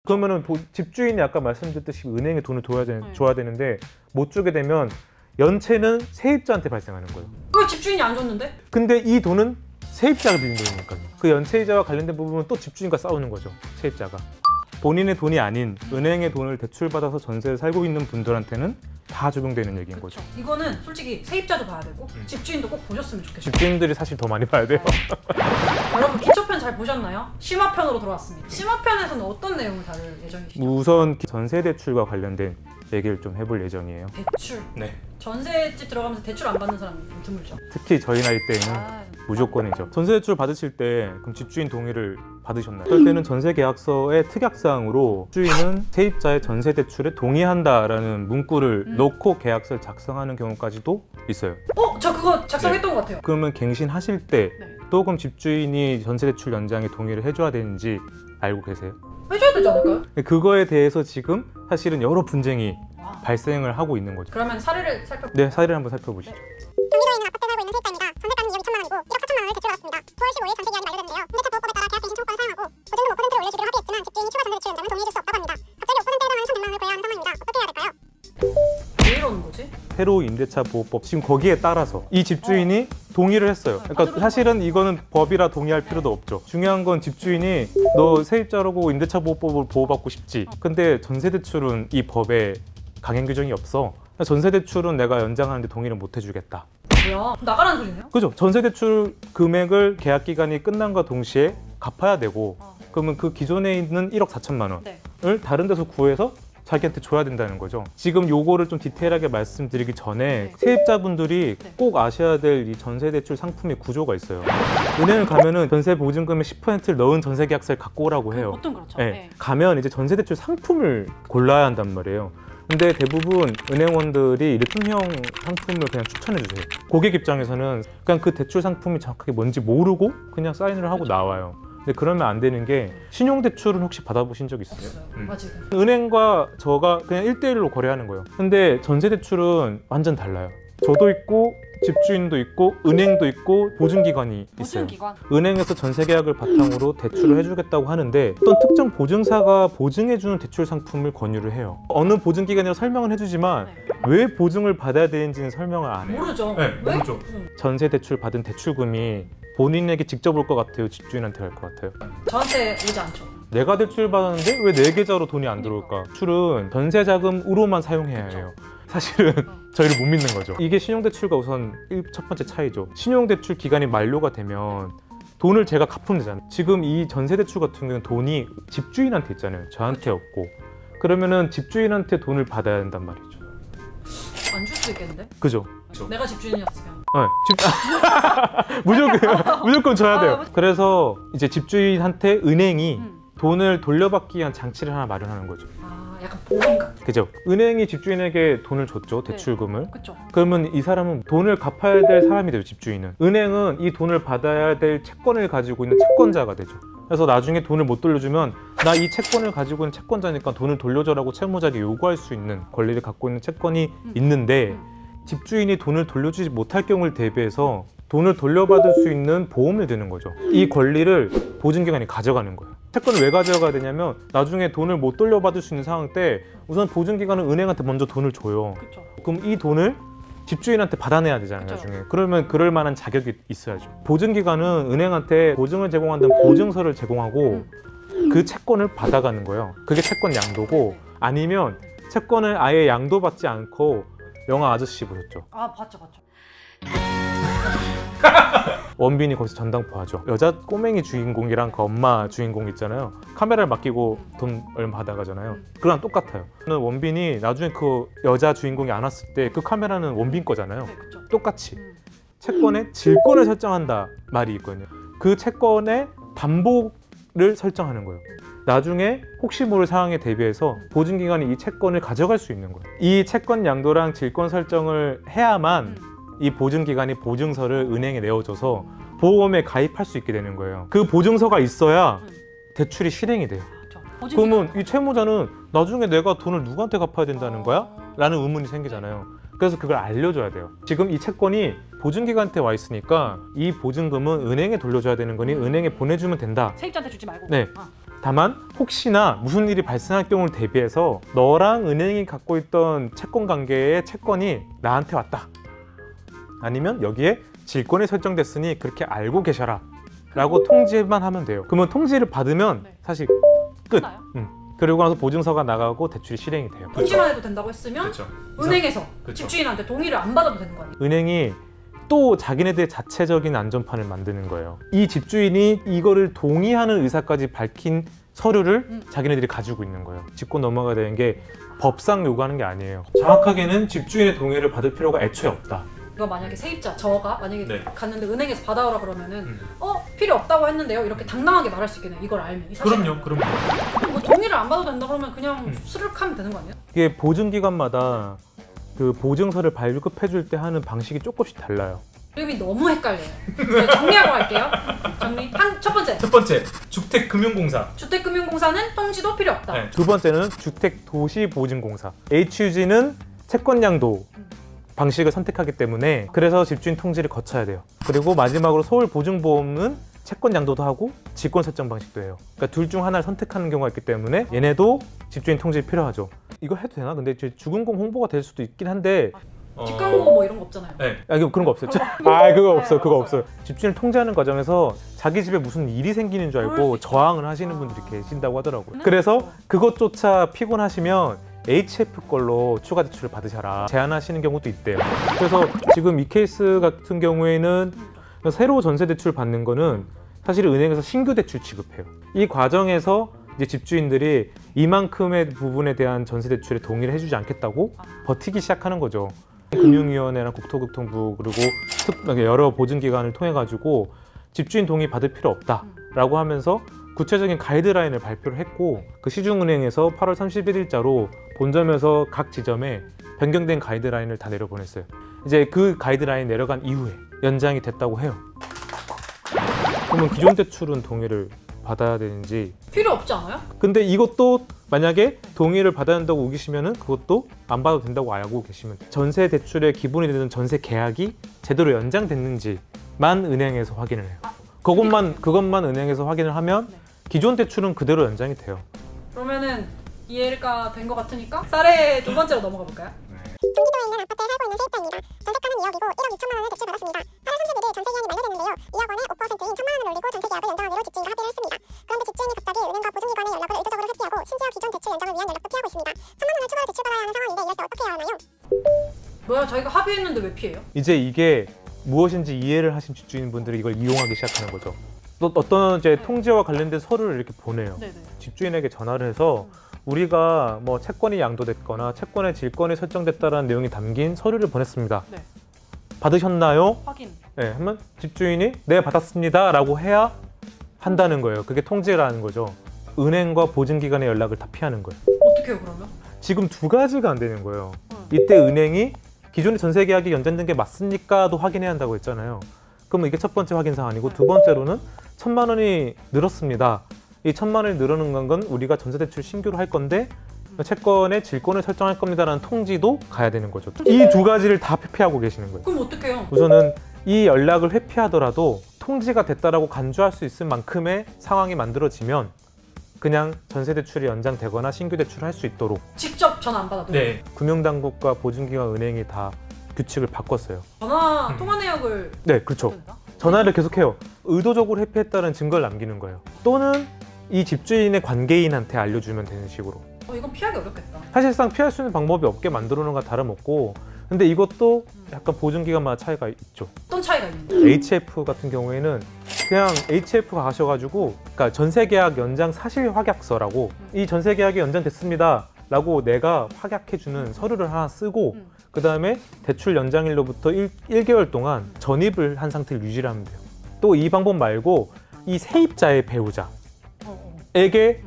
그러면은 집주인이 아까 말씀드렸듯이 은행에 돈을 줘야 되는데 못 주게 되면 연체는 세입자한테 발생하는 거예요. 왜 집주인이 안 줬는데? 근데 이 돈은 세입자가 드린 돈이니까요. 그 연체이자와 관련된 부분은 또 집주인과 싸우는 거죠. 세입자가. 본인의 돈이 아닌 은행의 돈을 대출받아서 전세에 살고 있는 분들한테는 다 적용되는 얘기인 거죠. 이거는 솔직히 세입자도 봐야 되고 집주인도 꼭 보셨으면 좋겠어요. 집주인들이 사실 더 많이 봐야 돼요. 여러분 기초편 잘 보셨나요? 심화편으로 돌아왔습니다. 심화편에서는 어떤 내용을 다룰 예정이시죠? 우선 전세 대출과 관련된 얘기를 좀 해볼 예정이에요. 대출? 네. 전세집 들어가면서 대출 안 받는 사람 드물죠? 특히 저희 나이 때는 무조건이죠. 전세 대출 받으실 때 그럼 집주인 동의를 받으셨나요? 그럴 때는 전세 계약서의 특약사항으로 집주인은 세입자의 전세 대출에 동의한다라는 문구를 넣고 계약서를 작성하는 경우까지도 있어요. 저 그거 작성했던 것 같아요. 그러면 갱신하실 때 또 그럼 집주인이 전세 대출 연장에 동의를 해줘야 되는지 알고 계세요? 해줘야 되지 않을까요? 그거에 대해서 지금 사실은 여러 분쟁이 발생을 하고 있는 거죠. 그러면 사례를 살펴볼까요? 네, 사례를 한번 살펴보시죠. 경기도에 있는 아파트에 살고 있는 세입자입니다. 전세가는 2억 2천만 원이고 1억 4천만 원을 대출받았습니다. 9월 15일 전세 기한이 만료됐는데요. 임대차 보호법에 따라 계약 갱신 청구권을 사용하고 보증금 5%를 올려주기로 합의했지만 집주인이 추가 전세 대출 연장은 동의해줄 수 없다고 합니다. 갑자기 5%에 해당하는 1,100만 원을 거래야 하는 상황입니다. 어떻게 해야 될까요? 왜 이러는 거지? 새로 임대차 보호법 지금 거기에 따라서 이 집주인이 동의를 했어요. 그러니까 사실은 이거는 법이라 동의할 필요도 없죠. 중요한 건 집주인이 너 세입자라고 임대차 보호법을 보호받고 싶지. 근데 전세 대출은 이 법에 강행 규정이 없어. 전세 대출은 내가 연장하는데 동의를 못 해주겠다. 뭐야? 나가라는 소리네요? 그죠? 전세 대출 금액을 계약 기간이 끝난과 동시에 갚아야 되고 그러면 그 기존에 있는 1억 4천만 원을 다른 데서 구해서 자기한테 줘야 된다는 거죠. 지금 요거를 좀 디테일하게 말씀드리기 전에 세입자분들이 꼭 아셔야 될 이 전세대출 상품의 구조가 있어요. 은행을 가면은 전세 보증금의 10%를 넣은 전세 계약서를 갖고 오라고 해요. 보통 그렇죠. 네. 가면 이제 전세대출 상품을 골라야 한단 말이에요. 근데 대부분 은행원들이 일품형 상품을 그냥 추천해 주세요. 고객 입장에서는 그냥 그 대출 상품이 정확하게 뭔지 모르고 그냥 사인을 하고 나와요. 근데 그러면 안 되는 게 신용대출은 혹시 받아보신 적 있어요? 맞아요. 은행과 저가 그냥 1대1로 거래하는 거예요. 근데 전세대출은 완전 달라요. 저도 있고 집주인도 있고 은행도 있고 보증기관이 있어요. 보증기관? 은행에서 전세계약을 바탕으로 대출을 해주겠다고 하는데 어떤 특정 보증사가 보증해주는 대출 상품을 권유를 해요. 어느 보증기관이라고 설명은 해주지만 왜 보증을 받아야 되는지는 설명을 안 해요. 모르죠. 네, 모르죠. 전세대출 받은 대출금이 본인에게 직접 올 것 같아요? 집주인한테 갈 것 같아요? 저한테 오지 않죠. 내가 대출 받았는데 왜 내 계좌로 돈이 안 들어올까? 대출은 전세자금으로만 사용해야 해요. 사실은 저희를 못 믿는 거죠. 이게 신용대출과 우선 첫 번째 차이죠. 신용대출 기간이 만료가 되면 돈을 제가 갚으면 되잖아요. 지금 이 전세대출 같은 경우는 돈이 집주인한테 있잖아요. 저한테 없고. 그러면은 집주인한테 돈을 받아야 한단 말이죠. 안 줄 수 있겠는데? 그죠? 내가 집주인이었으면. 무조건 줘야 돼요. 그래서 이제 집주인한테 은행이 돈을 돌려받기 위한 장치를 하나 마련하는 거죠. 약간 보험 같은. 그죠? 은행이 집주인에게 돈을 줬죠, 대출금을. 그쵸. 그러면 이 사람은 돈을 갚아야 될 사람이 되죠, 집주인은. 은행은 이 돈을 받아야 될 채권을 가지고 있는 채권자가 되죠. 그래서 나중에 돈을 못 돌려주면 나 이 채권을 가지고 있는 채권자니까 돈을 돌려줘라고 채무자에게 요구할 수 있는 권리를 갖고 있는 채권이 있는데 집주인이 돈을 돌려주지 못할 경우를 대비해서 돈을 돌려받을 수 있는 보험을 드는 거죠. 이 권리를 보증기관이 가져가는 거예요. 채권을 왜 가져가야 되냐면 나중에 돈을 못 돌려받을 수 있는 상황 때 우선 보증기관은 은행한테 먼저 돈을 줘요. 그쵸. 그럼 이 돈을 집주인한테 받아내야 되잖아요. 그쵸. 나중에. 그러면 그럴 만한 자격이 있어야죠. 보증기관은 은행한테 보증을 제공한다는 보증서를 제공하고 그 채권을 받아가는 거예요. 그게 채권 양도고 아니면 채권을 아예 양도받지 않고 영화 아저씨 보셨죠? 봤죠. 원빈이 거기서 전당포하죠. 여자 꼬맹이 주인공이랑 그 엄마 주인공 있잖아요. 카메라를 맡기고 돈 얼마 받아가잖아요. 그거랑 똑같아요. 원빈이 나중에 그 여자 주인공이 안 왔을 때 그 카메라는 원빈 거잖아요. 똑같이 채권의 질권을 설정한다 말이 있거든요. 그 채권의 담보를 설정하는 거예요. 나중에 혹시 모를 상황에 대비해서 보증기관이 이 채권을 가져갈 수 있는 거예요. 이 채권 양도랑 질권 설정을 해야만 이 보증기관이 보증서를 은행에 내어줘서 보험에 가입할 수 있게 되는 거예요. 그 보증서가 있어야 대출이 실행이 돼요. 그러면 이 채무자는 나중에 내가 돈을 누구한테 갚아야 된다는 거야? 라는 의문이 생기잖아요. 그래서 그걸 알려줘야 돼요. 지금 이 채권이 보증기관한테 와 있으니까 이 보증금은 은행에 돌려줘야 되는 거니 은행에 보내주면 된다. 세입자한테 주지 말고. 네. 다만 혹시나 무슨 일이 발생할 경우를 대비해서 너랑 은행이 갖고 있던 채권 관계의 채권이 나한테 왔다. 아니면 여기에 질권이 설정됐으니 그렇게 알고 계셔라. 라고 통지만 하면 돼요. 그러면 통지를 받으면 네. 사실 끝. 끝나요? 그리고 나서 보증서가 나가고 대출이 실행이 돼요. 통지만 해도 된다고 했으면 은행에서 집주인한테 동의를 안 받아도 되는 거 아니에요? 은행이 또 자기네들의 자체적인 안전판을 만드는 거예요. 이 집주인이 이거를 동의하는 의사까지 밝힌 서류를 자기네들이 가지고 있는 거예요. 짚고 넘어가야 되는 게 법상 요구하는 게 아니에요. 정확하게는 집주인의 동의를 받을 필요가 애초에 없다. 이거 만약에 세입자 저가 만약에 네. 갔는데 은행에서 받아오라 그러면은 필요 없다고 했는데요 이렇게 당당하게 말할 수 있겠네요. 이걸 알면 이 사실을. 그럼요. 뭐 동의를 안 받아도 된다 그러면 그냥 스르륵 하면 되는 거 아니에요? 이게 보증기관마다 그 보증서를 발급해줄 때 하는 방식이 조금씩 달라요. 이름이 너무 헷갈려요. 제가 정리하고 갈게요. 정리. 첫 번째. 첫 번째, 주택금융공사. 주택금융공사는 통지도 필요 없다. 네. 두 번째는 주택도시보증공사. HUG는 채권양도 방식을 선택하기 때문에 그래서 집주인 통지를 거쳐야 돼요. 그리고 마지막으로 서울보증보험은 채권 양도도 하고 직권 설정 방식도 해요. 그러니까 둘 중 하나를 선택하는 경우가 있기 때문에 얘네도 집주인 통지 필요하죠. 이거 해도 되나? 근데 주금공 홍보가 될 수도 있긴 한데 뒷광고 뭐 이런 거 없잖아요. 네. 이거 그런 거 없어요. 그거 없어요. 집주인을 통제하는 과정에서 자기 집에 무슨 일이 생기는 줄 알고 저항을 하시는 분들이 계신다고 하더라고요. 그래서 그것조차 피곤하시면 HF 걸로 추가 대출을 받으셔라 제안하시는 경우도 있대요. 그래서 지금 이 케이스 같은 경우에는 새로 전세 대출 받는 거는 사실 은행에서 신규 대출 취급해요. 이 과정에서 이제 집주인들이 이만큼의 부분에 대한 전세 대출에 동의를 해주지 않겠다고 버티기 시작하는 거죠. 금융위원회랑 국토교통부 그리고 여러 보증기관을 통해 가지고 집주인 동의 받을 필요 없다라고 하면서 구체적인 가이드라인을 발표를 했고 그 시중은행에서 8월 31일자로 본점에서 각 지점에 변경된 가이드라인을 다 내려보냈어요. 이제 그 가이드라인 내려간 이후에 연장이 됐다고 해요. 그러면 기존 대출은 동의를 받아야 되는지 필요 없지 않아요? 근데 이것도 만약에 동의를 받아야 한다고 우기시면은 그것도 안 받아도 된다고 알고 계시면 돼요. 전세 대출의 기본이 되는 전세 계약이 제대로 연장됐는지만 은행에서 확인을 해요. 그것만 은행에서 확인을 하면 기존 대출은 그대로 연장이 돼요. 그러면은 이해가 된 것 같으니까 사례 두 번째로 넘어가 볼까요? 경기도에 있는 아파트에 살고 있는 세입자입니다. 전세가는 2억이고 1억 2천만 원을 대출받았습니다. 8월 31일 전세 기한이 만료됐는데요. 2억 원에 5%인 1천만 원을 올리고 전세 계약을 연장하기로 집주인과 합의를 했습니다. 그런데 집주인이 갑자기 은행과 보증기관의 연락을 의도적으로 회피하고 심지어 기존 대출 연장을 위한 연락도 피하고 있습니다. 1천만 원을 추가로 대출받아야 하는 상황인데 이럴 때 어떻게 해야 하나요? 뭐야 저희가 합의했는데 왜 피해요? 이제 이게 무엇인지 이해를 하신 집주인분들이 이걸 이용하기 시작하는 거죠. 또 어떤 이제 통지와 관련된 서류를 이렇게 보내요. 네네. 집주인에게 전화를 해서 우리가 뭐 채권이 양도됐거나 채권의 질권이 설정됐다라는 내용이 담긴 서류를 보냈습니다. 네. 받으셨나요? 확인. 네, 하면 집주인이 네 받았습니다 라고 해야 한다는 거예요. 그게 통지라는 거죠. 은행과 보증기관의 연락을 다 피하는 거예요. 어떻게 해요 그러면? 지금 두 가지가 안 되는 거예요. 이때 은행이 기존의 전세 계약이 연장된 게 맞습니까도 확인해야 한다고 했잖아요. 그러면 이게 첫 번째 확인 사안이고 두 번째로는 1,000만 원이 늘었습니다. 이 1,000만 원이 늘어난 건 우리가 전세 대출 신규로 할 건데 채권의 질권을 설정할 겁니다라는 통지도 가야 되는 거죠. 이 두 가지를 다 회피하고 계시는 거예요. 그럼 어떻게 해요? 우선은 이 연락을 회피하더라도 통지가 됐다라고 간주할 수 있을 만큼의 상황이 만들어지면 그냥 전세 대출이 연장되거나 신규 대출을 할 수 있도록 직접 전화 안 받아도? 금융당국과 보증기관 은행이 다 규칙을 바꿨어요. 전화 통화 내역을 네, 그렇죠. 된다? 전화를 계속해요. 의도적으로 회피했다는 증거를 남기는 거예요. 또는 이 집주인의 관계인한테 알려주면 되는 식으로. 이건 피하기 어렵겠다. 사실상 피할 수 있는 방법이 없게 만들어 놓은 거 다름없고 근데 이것도 약간 보증기관마다 차이가 있죠. 어떤 차이가 있는데? HF 같은 경우에는 그냥 HF 가셔가지고 그러니까 전세계약 연장 사실 확약서라고 이 전세계약이 연장됐습니다 라고 내가 확약해주는 서류를 하나 쓰고 그 다음에 대출 연장일로부터 1개월 동안 전입을 한 상태를 유지를 하면 돼요. 또 이 방법 말고 이 세입자의 배우자에게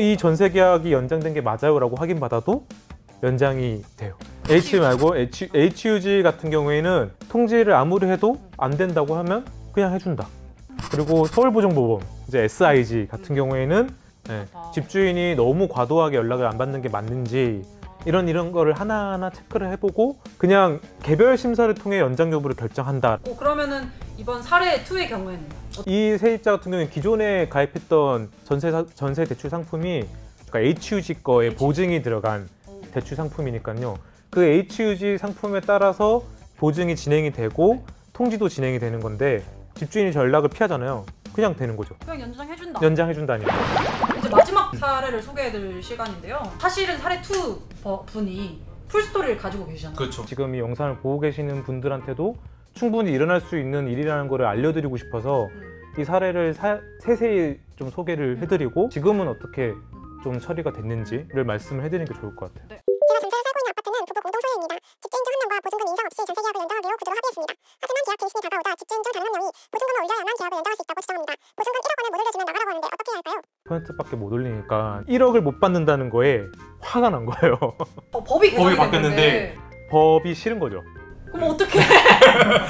이 전세계약이 연장된 게 맞아요 라고 확인받아도 연장이 돼요. H 말고 HUG 같은 경우에는 통지를 아무리 해도 안 된다고 하면 그냥 해준다. 그리고 서울보증보험 이제 SIG 같은 경우에는 집주인이 너무 과도하게 연락을 안 받는 게 맞는지 이런 거를 하나하나 체크를 해보고 그냥 개별 심사를 통해 연장 여부를 결정한다. 그러면은 이번 사례 2의 경우에는 이 세입자 같은 경우는 기존에 가입했던 전세 대출 상품이 그러니까 HUG 거에 보증이 들어간 대출 상품이니까요. 그 HUG 상품에 따라서 보증이 진행이 되고 통지도 진행이 되는 건데 집주인이 연락을 피하잖아요. 그냥 되는 거죠. 그냥 연장해준다. 연장해준다니까. 이제 마지막 사례를 소개해드릴 시간인데요. 사실은 사례 2 분이 풀스토리를 가지고 계시잖아요. 그렇죠. 지금 이 영상을 보고 계시는 분들한테도 충분히 일어날 수 있는 일이라는 거를 알려드리고 싶어서 이 사례를 세세히 좀 소개를 해드리고 지금은 어떻게 좀 처리가 됐는지를 말씀을 해드리는 게 좋을 것 같아요. 제가 전세를 살고 있는 아파트는 부부 공동 소유입니다. 집주인 중 한 명과 보증금 인상 없이 전세 계약을 연장하기로 구두로 합의했습니다. 하지만 계약 기일심이 다가오다 집주인 중 다른 한 명이 보증금을 올려야만 계약을 연장할 수 있다고 주장합니다. 보증금 1억 원을 못 올려주면 나가라고 하는데 어떻게 해야 할까요? %밖에 못 올리니까 1억을 못 받는다는 거에 화가 난 거예요. 법이 개정이 바뀌었는데 됐는데 법이 싫은 거죠. 그럼 어떻게?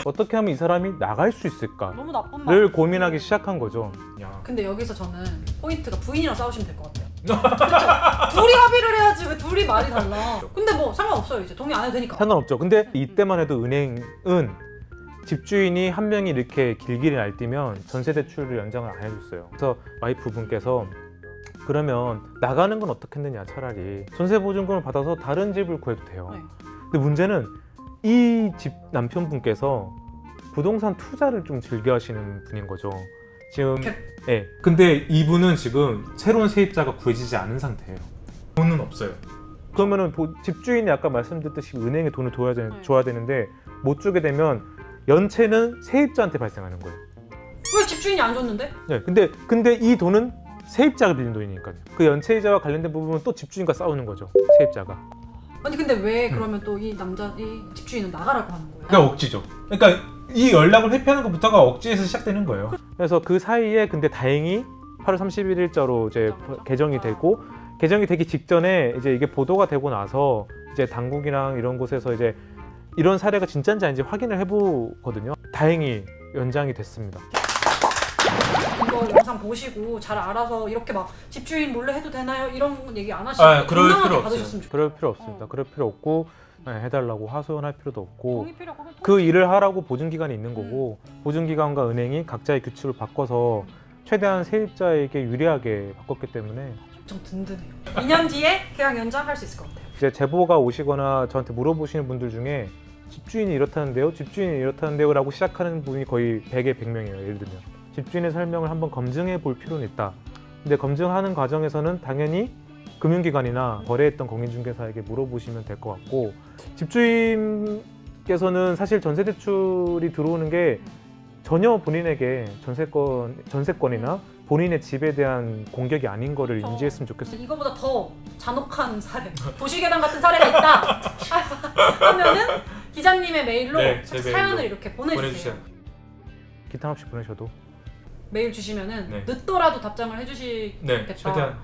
어떻게 하면 이 사람이 나갈 수 있을까를 너무 나쁜 말. 고민하기 시작한 거죠. 야. 근데 여기서 저는 포인트가 부인이랑 싸우시면 될 것 같아요. 그렇죠? 둘이 합의를 해야지 왜 둘이 말이 달라? 근데 뭐 상관없어요. 이제 동의 안 해도 되니까. 상관없죠. 근데 이때만 해도 은행은 집주인이 한 명이 이렇게 길길이 날뛰면 전세 대출을 연장을 안 해줬어요. 그래서 와이프 분께서 그러면 나가는 건 어떻겠느냐, 차라리 전세 보증금을 받아서 다른 집을 구해도 돼요. 네. 근데 문제는 이 집 남편분께서 부동산 투자를 좀 즐겨 하시는 분인 거죠. 지금 예. 근데 이분은 지금 새로운 세입자가 구해지지 않은 상태예요. 돈은 없어요. 그러면은 집주인이 아까 말씀드렸듯이 은행에 돈을 네. 줘야 되는데 못 주게 되면 연체는 세입자한테 발생하는 거예요. 왜 집주인이 안 줬는데? 네. 근데 이 돈은 세입자가 빌린 돈이니까요. 그 연체이자와 관련된 부분은 또 집주인과 싸우는 거죠. 세입자가. 아니 근데 왜 그러면 또 이 집주인은 나가라고 하는 거예요? 그러니까 억지죠. 그러니까 이 연락을 회피하는 것부터가 억지에서 시작되는 거예요. 그래서 그 사이에 근데 다행히 8월 31일자로 이제 개정이 되고 개정이 되기 직전에 이제 이게 보도가 되고 나서 이제 당국이랑 이런 곳에서 이제 이런 사례가 진짜인지 아닌지 확인을 해보거든요. 다행히 연장이 됐습니다. 이거 영상 보시고 잘 알아서 이렇게 막 집주인 몰래 해도 되나요? 이런 얘기 안 하시고 그럴 필요 건강하게 없어요. 받으셨으면 좋겠어요. 그럴 필요 없습니다. 그럴 필요 없고 해달라고 하소연할 필요도 없고 동의 필요가 하면 그 일을 하라고 보증기간이 있는 거고 보증기관과 은행이 각자의 규칙을 바꿔서 최대한 세입자에게 유리하게 바꿨기 때문에 좀 든든해요. 2년 뒤에 계약 연장할 수 있을 것 같아요. 이제 제보가 오시거나 저한테 물어보시는 분들 중에 집주인이 이렇다는데요? 집주인이 이렇다는데요? 라고 시작하는 분이 거의 100에 100명이에요. 예를 들면 집주인의 설명을 한번 검증해 볼 필요는 있다. 근데 검증하는 과정에서는 당연히 금융기관이나 거래했던 공인중개사에게 물어보시면 될 것 같고 집주인께서는 사실 전세대출이 들어오는 게 전혀 본인에게 전세권이나 본인의 집에 대한 공격이 아닌 거를 인지했으면 좋겠어요. 이거보다 더 잔혹한 사례, 도시괴담 같은 사례가 있다 하면은 기자님의 메일로 네, 제 메일로 사연을 이렇게 보내주세요. 보내주세요. 기타 없이 보내셔도 메일 주시면은 네. 늦더라도 답장을 해주시겠다. 네, 최대한